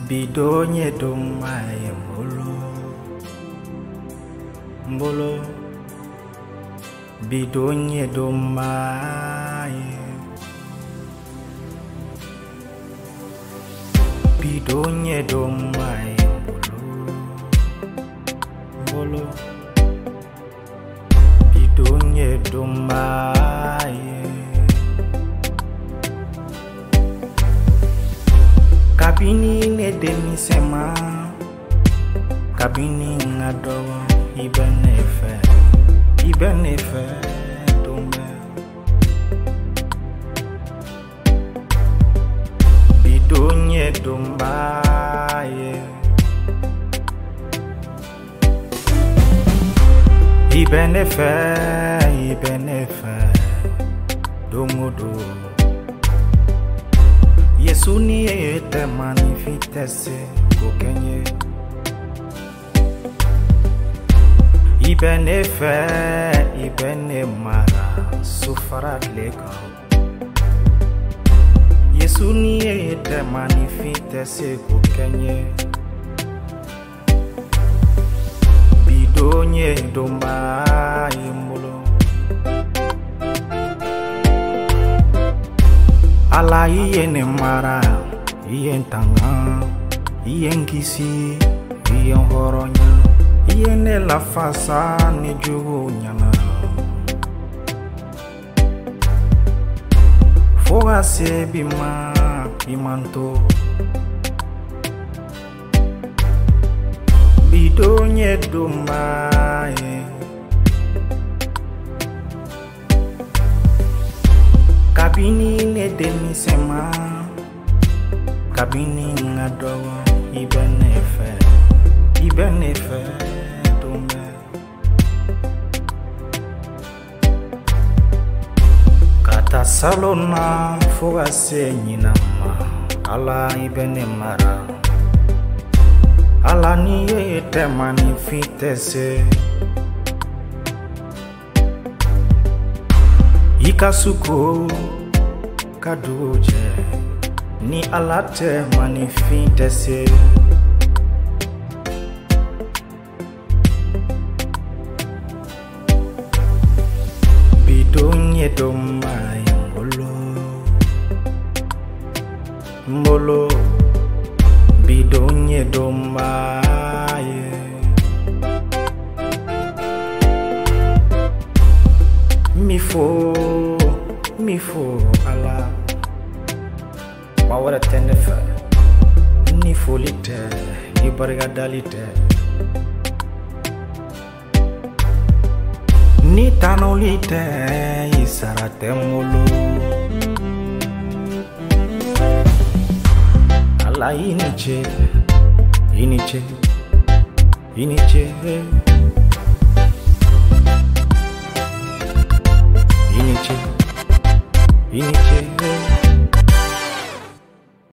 Bidonye domaye mbolo bidonye domaye bidonye domaye mbolo bidonye domaye kabini ne demisema kabini ngado ibenefe dombe bidonye dombaye ibenefe domodo Yesu ni ete manifitese kokenye ibene mara sufarat leka Yesu ni ete manifitese kokenye bidonye domba imulo ala iye ne mara iye ntanga iye nkisi iye horonya iye ne la fasa ni jugo nyana foga se bima imanto bidonye dombaye kabini ne demisema kabini ngadogo ibenefe dombe kata salona foga se nyinama ala ibene mara ala ni ete manifitese ikasuko kaduje ni alate manifitese bidonye domaye mbolo bidonye domaye mifo ala mawara tenefa ni folite ni bargadalite ni tanolite isarate mulu ala iniche